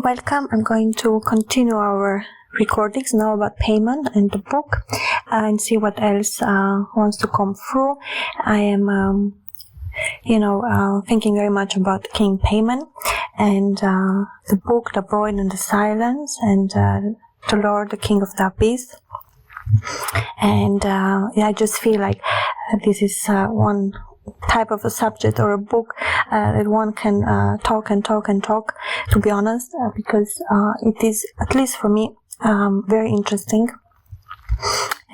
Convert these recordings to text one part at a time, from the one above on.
Welcome. I'm going to continue our recordings now about Paimon and the book and see what else wants to come through. I am, thinking very much about King Paimon and the book, The Void and the Silence, and the Lord, the King of the Abyss. And I just feel like this is one type of a subject or a book that one can talk, to be honest, because it is, at least for me, very interesting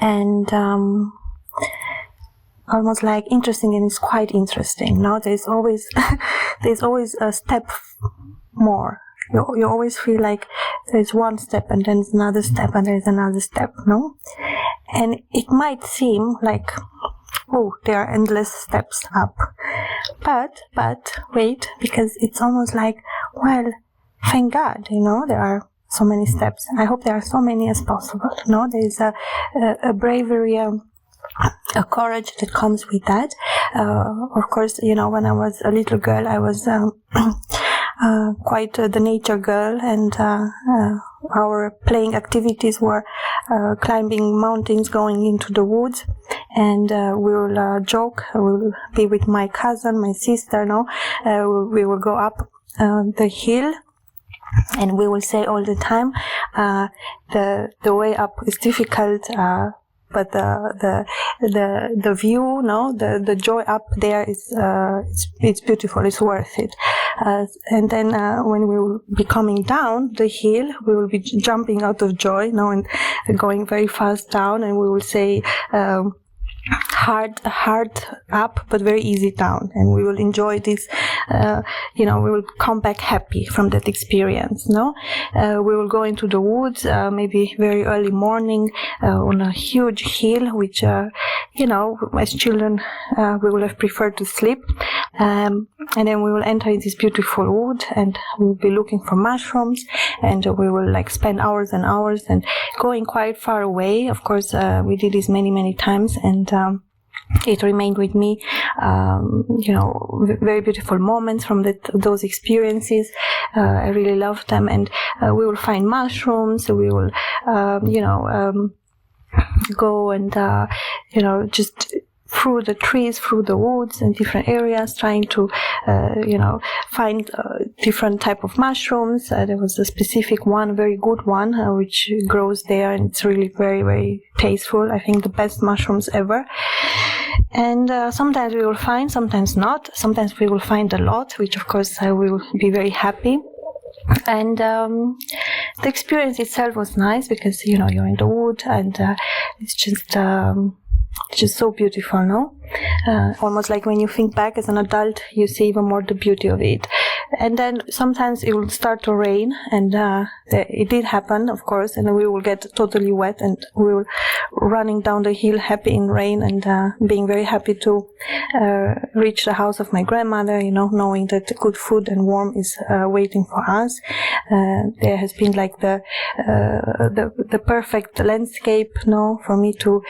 and almost like interesting, and it's quite interesting. Now there's always a step more. You always feel like there's one step and then another step and there's another step, no? And it might seem like, oh, there are endless steps up. But wait, because it's almost like, well, thank God, there are so many steps. I hope there are so many as possible. No, there is a bravery, a courage that comes with that. Of course, when I was a little girl, I was quite the nature girl, and our playing activities were climbing mountains, going into the woods, and we will joke. We will be with my cousin, my sister. We will go up the hill, and we will say all the time, the way up is difficult, but the view, the joy up there is it's beautiful. It's worth it. And then when we will be coming down the hill, we will be jumping out of joy, and going very fast down, and we will say, hard up, but very easy down, and we will enjoy this. We will come back happy from that experience. We will go into the woods, maybe very early morning, on a huge hill, which as children we will have preferred to sleep. And then we will enter in this beautiful wood, and we will be looking for mushrooms, and we will spend hours and hours and going quite far away. Of course, we did this many times, and it remained with me, very beautiful moments from those experiences. I really loved them, and we will find mushrooms. We will, go and, just through the trees, through the woods and different areas, trying to, find different type of mushrooms. There was a specific one, very good one, which grows there, and it's really very, very tasteful. I think the best mushrooms ever. And sometimes we will find, sometimes not. Sometimes we will find a lot, which of course I will be very happy. And the experience itself was nice because, you're in the wood, and it's just so beautiful, no? Almost like when you think back as an adult, you see even more the beauty of it. And then sometimes it will start to rain, and it did happen, of course, and we will get totally wet, and we will running down the hill happy in rain, and being very happy to reach the house of my grandmother, knowing that good food and warm is waiting for us. There has been like the perfect landscape, for me to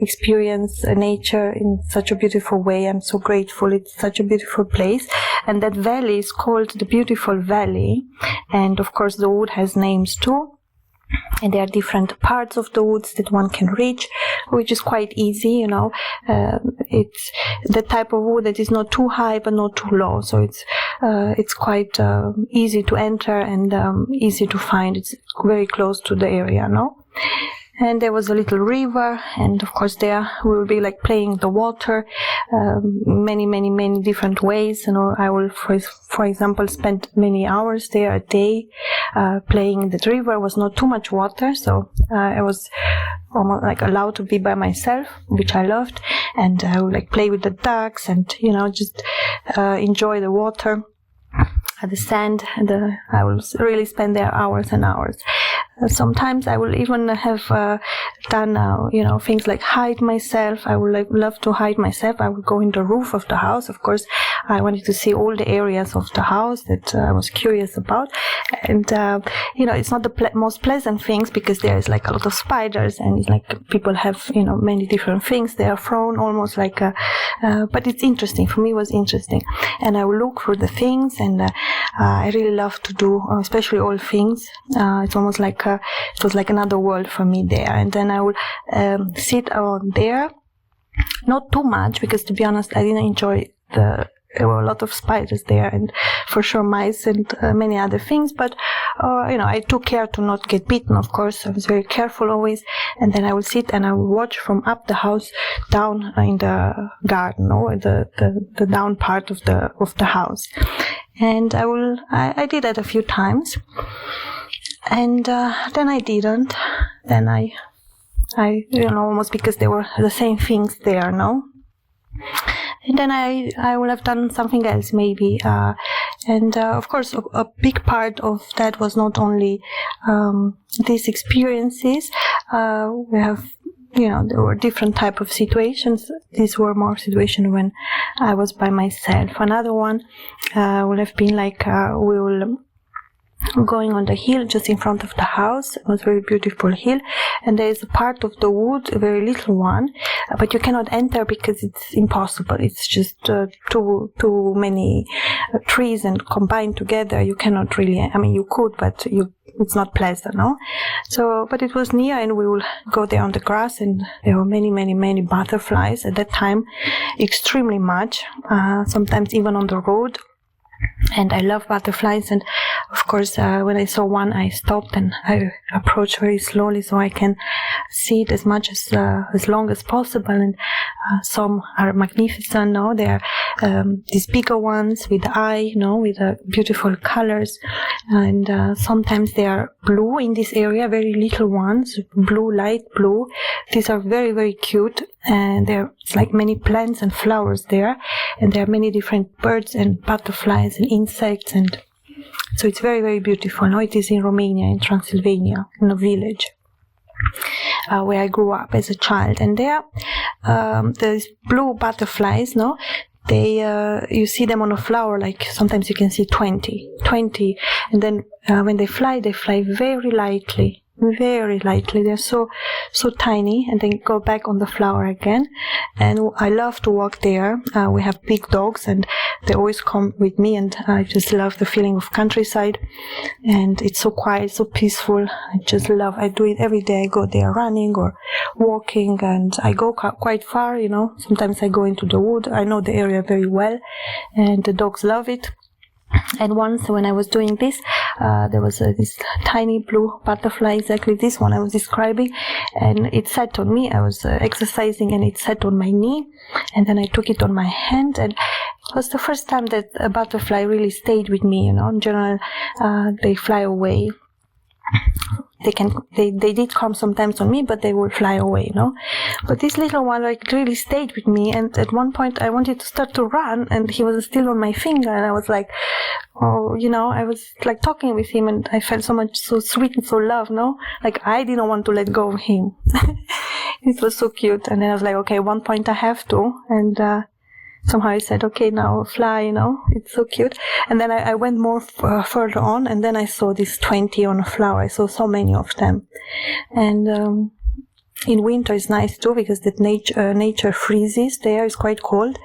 experience nature in such a beautiful way. I'm so grateful. It's such a beautiful place, and that valley is called the Beautiful Valley, and of course the wood has names too. And there are different parts of the woods that one can reach, which is quite easy, It's the type of wood that is not too high but not too low, so it's quite easy to enter and easy to find. It's very close to the area, And there was a little river, and of course there we will be playing the water, many different ways. I will, for example, spend many hours there a day playing the river. It was not too much water, so I was almost allowed to be by myself, which I loved, and I would play with the ducks and just enjoy the water. The sand, I will really spend there hours and hours. Sometimes I will even have done, things like hide myself. I would love to hide myself. I would go in the roof of the house. Of course, I wanted to see all the areas of the house that I was curious about. And, it's not the most pleasant things, because there's like a lot of spiders, and it's like people have, many different things. They are thrown almost like but it's interesting. For me, it was interesting. And I will look for the things, and I really love to do, especially old things. It's almost like, it was like another world for me there. And then I will sit on there. Not too much, because to be honest, I didn't enjoy there were a lot of spiders there, and for sure mice and many other things, but I took care to not get bitten, of course. I was very careful always. And then I would sit and I would watch from up the house down in the garden, or the down part of the house. And I did that a few times, and then I didn't. Then I almost, because there were the same things there, no? And then I would have done something else, maybe. And of course, a big part of that was not only these experiences. We have, there were different type of situations. These were more situations when I was by myself. Another one would have been like, we will going on the hill just in front of the house. It was a very beautiful hill, and there is a part of the wood, a very little one, but you cannot enter because it's impossible. It's just too many trees, and combined together you cannot really, you could, but it's not pleasant, no? So, but it was near, and we will go there on the grass, and there were many butterflies at that time, extremely much, sometimes even on the road. And I love butterflies, and of course when I saw one, I stopped and I approached very slowly so I can see it as much as long as possible. And some are magnificent, no? They are these bigger ones with the eye, with beautiful colors, and sometimes they are blue in this area, very little ones, blue, light blue. These are very cute, and there's like many plants and flowers there, and there are many different birds and butterflies and insects, and so it's very beautiful. No, it is in Romania, in Transylvania, in a village where I grew up as a child. And there, there's blue butterflies. No, they you see them on a flower. Like sometimes you can see 20, and then when they fly very lightly. Very lightly. They're so tiny, and then go back on the flower again. And I love to walk there. We have big dogs, and they always come with me, and I just love the feeling of countryside, and it's so quiet, so peaceful. I do it every day. I go there running or walking, and I go quite far, sometimes I go into the wood. I know the area very well, and the dogs love it. And once when I was doing this, there was this tiny blue butterfly, exactly this one I was describing, and it sat on me. I was exercising, and it sat on my knee, and then I took it on my hand, and it was the first time that a butterfly really stayed with me. In general, they fly away. They did come sometimes on me, but they would fly away, But this little one really stayed with me, and at one point I wanted to start to run, and he was still on my finger, and I was like, I was like talking with him, and I felt so sweet and so loved, Like I didn't want to let go of him. It was so cute. And then I was like, okay, at one point I have to, and somehow I said, okay, now fly, it's so cute. And then I went more further on, and then I saw this 20 on a flower. I saw so many of them. And in winter it's nice too, because that nature freezes there. It's quite cold.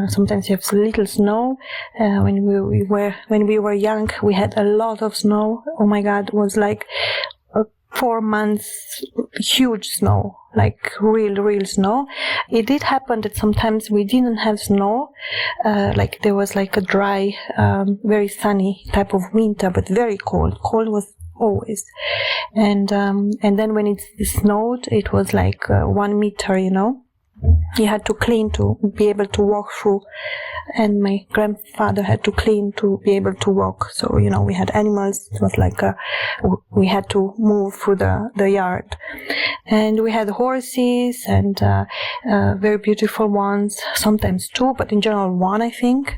Sometimes you have so little snow. When we were young, we had a lot of snow. Oh my God, it was like 4 months huge snow, like real snow. It did happen that sometimes we didn't have snow, like there was like a dry, very sunny type of winter, but very cold. Cold was always. And then when it snowed, it was like 1 meter, You had to clean to be able to walk through, and my grandfather had to clean to be able to walk. So, we had animals. It was like we had to move through the yard. And we had horses, and very beautiful ones, sometimes 2, but in general 1, I think.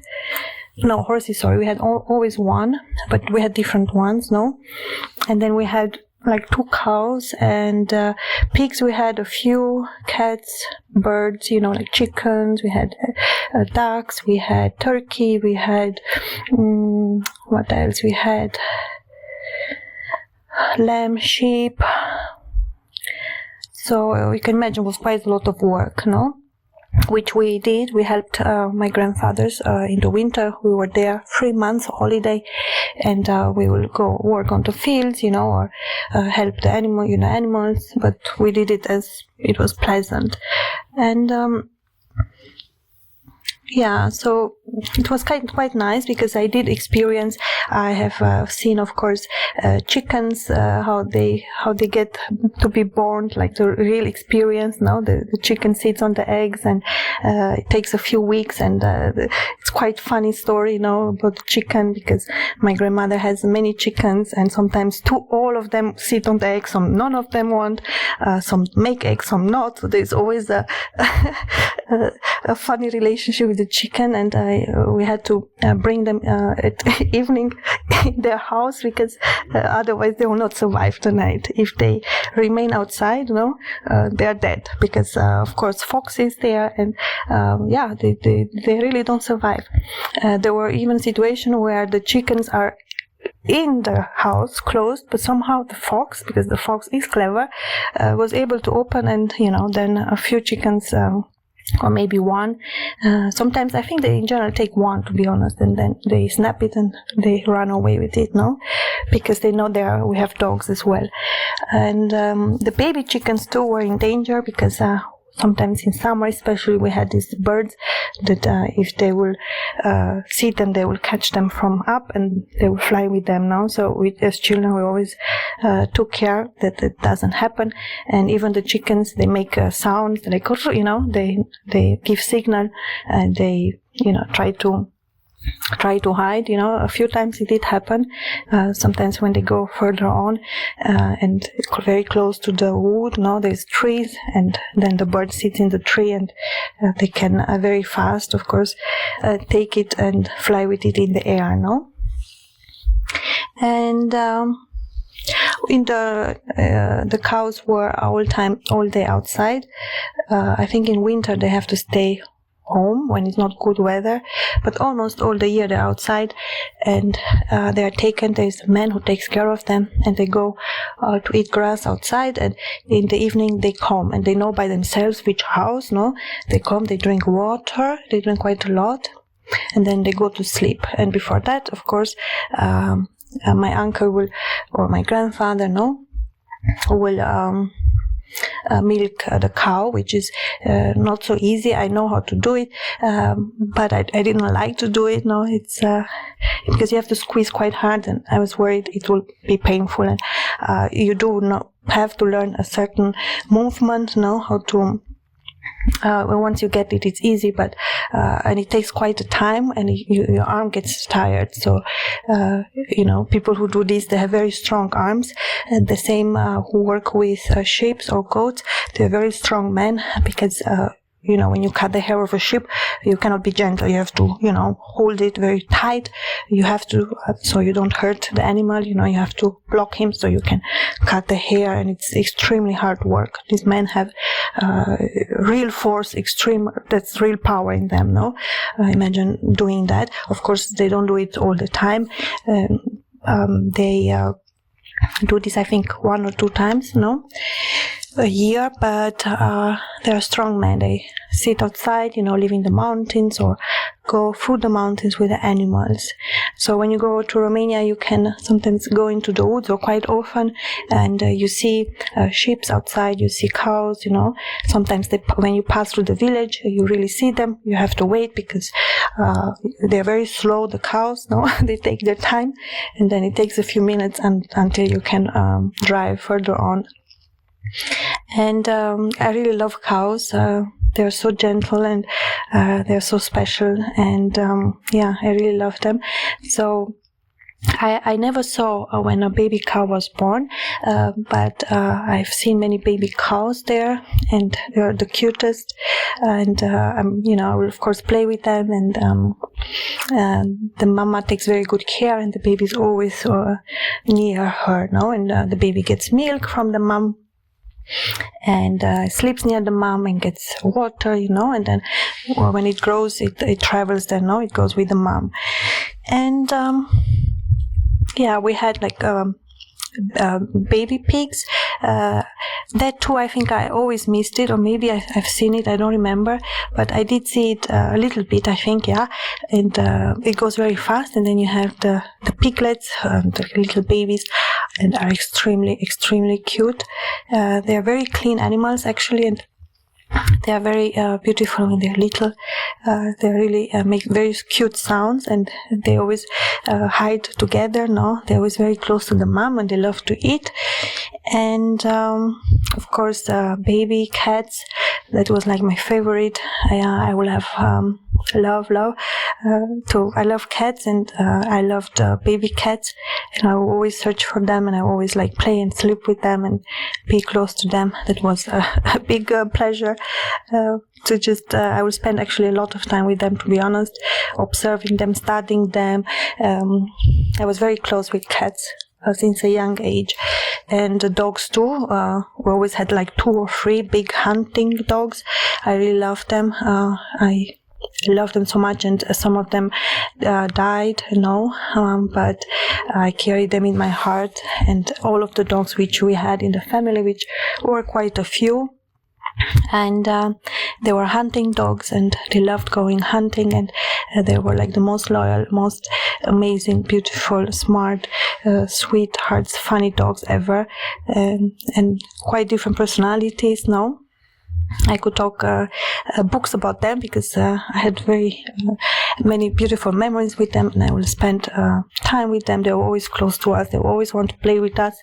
No, horses, sorry. We had always 1, but we had different ones, no? And then we had like 2 cows, and pigs we had a few, cats, birds, like chickens, we had ducks, we had turkey, we had what else we had, lamb, sheep. So you can imagine it was quite a lot of work, no? Which we did. We helped my grandfathers in the winter. We were there 3 months holiday, and we will go work on the fields, or help the animals. But we did it as it was pleasant, and so it was quite nice, because I did experience. I have seen, of course, chickens, how they get to be born, like the real experience. No, the chicken sits on the eggs, and it takes a few weeks, and it's quite funny story, about the chicken, because my grandmother has many chickens, and sometimes all of them sit on the eggs, some none of them want, some make eggs, some not. So there's always a funny relationship with the chicken, and we had to bring them at evening in their house, because otherwise they will not survive the night. If they remain outside, they are dead, because of course fox is there, and they really don't survive. There were even situations where the chickens are in the house closed, but somehow the fox, because the fox is clever, was able to open, and then a few chickens, or maybe one. Sometimes I think they in general take one, to be honest, and then they snap it and they run away with it, because they know we have dogs as well. And the baby chickens too were in danger, because sometimes in summer especially we had these birds that if they will see them, they will catch them from up and they will fly with them now. So as children we always took care that it doesn't happen. And even the chickens, they make sounds like, they give signal, and they try to hide. A few times it did happen. Sometimes when they go further on and very close to the wood, there's trees, and then the bird sits in the tree, and they can very fast, of course, take it and fly with it in the air, And in the cows were all day outside. I think in winter they have to stay home when it's not good weather, but almost all the year they're outside, and they are taken. There's a man who takes care of them, and they go to eat grass outside, and in the evening they come, and they know by themselves which house. They come, they drink water, they drink quite a lot, and then they go to sleep. And before that, of course, my uncle will, or my grandfather, will milk the cow, which is not so easy. I know how to do it, but I didn't like to do it. It's because you have to squeeze quite hard, and I was worried it will be painful. And you do not have to learn a certain movement, how to. Once you get it, it's easy, but and it takes quite a time, and your arm gets tired. So people who do this, they have very strong arms. And the same who work with sheep or goats, they're very strong men, because when you cut the hair of a sheep, you cannot be gentle. You have to, hold it very tight. You have to, so you don't hurt the animal. You have to block him so you can cut the hair, and it's extremely hard work. These men have real force, that's real power in them. Imagine doing that. Of course, they don't do it all the time. They do this, I think, 1 or 2 times, a year, but they are strong men. They sit outside, live in the mountains, or go through the mountains with the animals. So when you go to Romania, you can sometimes go into the woods, or quite often, and you see sheep outside, you see cows, Sometimes when you pass through the village, you really see them. You have to wait, because they're very slow, the cows, They take their time, and then it takes a few minutes until you can drive further on. And I really love cows. They're so gentle, and they're so special, and I really love them. So I never saw when a baby cow was born, but I've seen many baby cows there, and they're the cutest. And I will of course play with them, and the mama takes very good care, and the baby's always near her, no? And the baby gets milk from the mom, and sleeps near the mom and gets water, and then when it grows, it travels. Then, no, it goes with the mom, and. We had like baby pigs. That too, I think I always missed it, or maybe I've seen it, I don't remember, but I did see it a little bit, I think, yeah. And it goes very fast, and then you have the piglets, the little babies, and are extremely, extremely cute. They are very clean animals, actually, and they are very beautiful when they're little. They really make very cute sounds, and they always hide together. No, they're always very close to the mom, and they love to eat. And of course, baby cats. That was like my favorite. I will have love. I love cats, and I loved baby cats, and I will always search for them, and I always like play and sleep with them and be close to them. That was a big pleasure. To just I will spend actually a lot of time with them, to be honest, observing them, studying them. I was very close with cats since a young age, and the dogs too. We always had like 2 or 3 big hunting dogs. I really loved them. I love them so much, and some of them died, but I carried them in my heart. And all of the dogs which we had in the family, which were quite a few, and they were hunting dogs, and they loved going hunting, and they were like the most loyal, most amazing, beautiful, smart, sweethearts, funny dogs ever, and quite different personalities. I could talk books about them, because I had very many beautiful memories with them, and I will spend time with them. They were always close to us. They always want to play with us.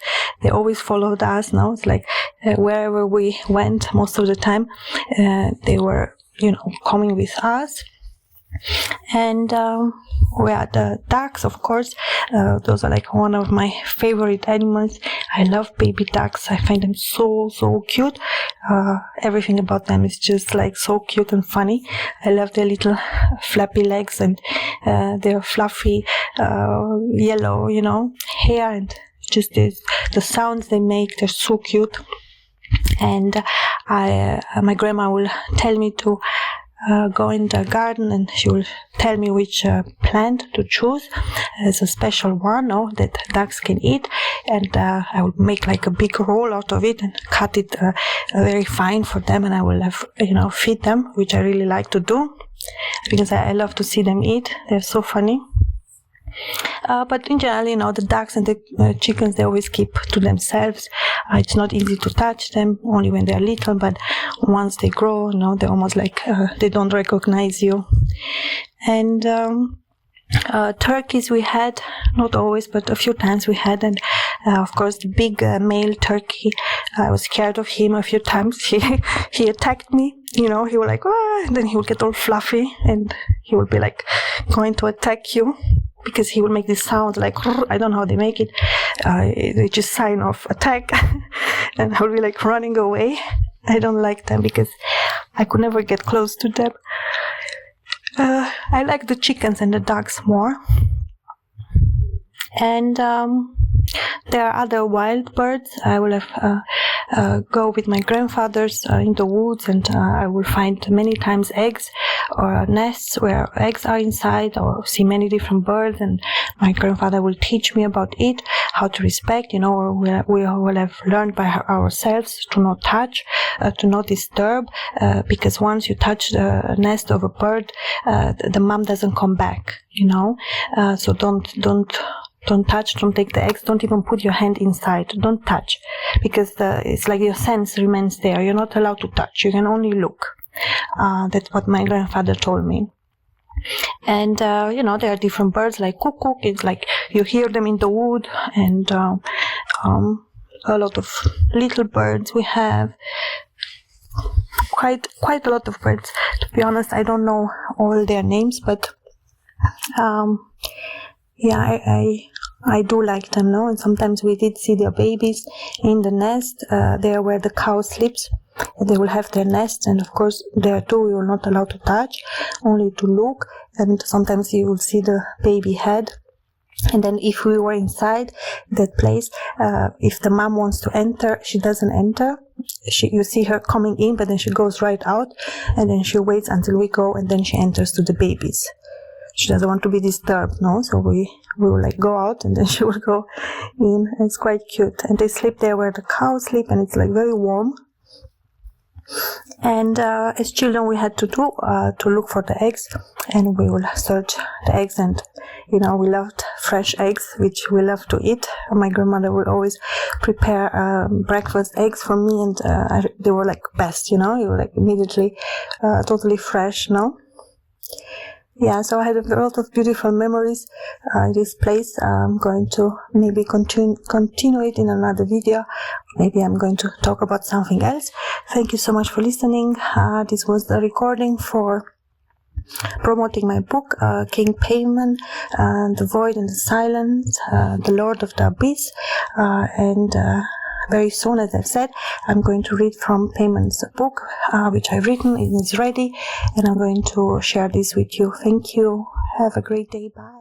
They always followed us. It's like wherever we went, most of the time, they were, coming with us. And we had the ducks, of course. Those are like one of my favorite animals. I love baby ducks. I find them so cute. Everything about them is just like so cute and funny. I love their little flappy legs, and their fluffy yellow, hair, and just the sounds they make. They're so cute. And my grandma will tell me to go in the garden, and she will tell me which plant to choose as a special one, that ducks can eat, and I will make like a big roll out of it and cut it very fine for them, and I will have, feed them, which I really like to do, because I love to see them eat. They're so funny. But in general, the ducks and the chickens, they always keep to themselves. It's not easy to touch them, only when they're little, but once they grow, they're almost like they don't recognize you. And turkeys we had, not always, but a few times we had, and of course the big male turkey, I was scared of him a few times. He attacked me, he would like, and then he would get all fluffy, and he would be like going to attack you, because he will make this sound like, I don't know how they make it. It's just sign of attack. And I will be like running away. I don't like them, because I could never get close to them. I like the chickens and the ducks more. And there are other wild birds. I will have go with my grandfathers in the woods, and I will find many times eggs or nests where eggs are inside, or see many different birds, and my grandfather will teach me about it, how to respect, we will have learned by ourselves to not touch, to not disturb, because once you touch the nest of a bird, the mom doesn't come back, so don't touch, don't take the eggs, don't even put your hand inside, don't touch, because it's like your sense remains there. You're not allowed to touch, you can only look. That's what my grandfather told me. And there are different birds like cuckoo. It's like you hear them in the wood, and a lot of little birds. We have quite a lot of birds. To be honest, I don't know all their names, but I do like them, no? And sometimes we did see their babies in the nest, there where the cow sleeps. They will have their nest, and of course there too we were not allowed to touch, only to look, and sometimes you will see the baby head. And then if we were inside that place, if the mom wants to enter, she doesn't enter. You see her coming in, but then she goes right out, and then she waits until we go, and then she enters to the babies. She doesn't want to be disturbed, no? So we will like go out, and then she will go in. It's quite cute. And they sleep there where the cows sleep, and it's like very warm. And as children we had to do to look for the eggs, and we will search the eggs, and we loved fresh eggs, which we love to eat. My grandmother would always prepare breakfast eggs for me, and they were like best, you were like immediately totally fresh, no? Yeah, so I had a lot of beautiful memories in this place. I'm going to maybe continue it in another video. Maybe I'm going to talk about something else. Thank you so much for listening. This was the recording for promoting my book, King Paimon, The Void and the Silence, The Lord of the Abyss, and very soon, as I've said, I'm going to read from Paimon's book, which I've written. It is ready, and I'm going to share this with you. Thank you. Have a great day. Bye.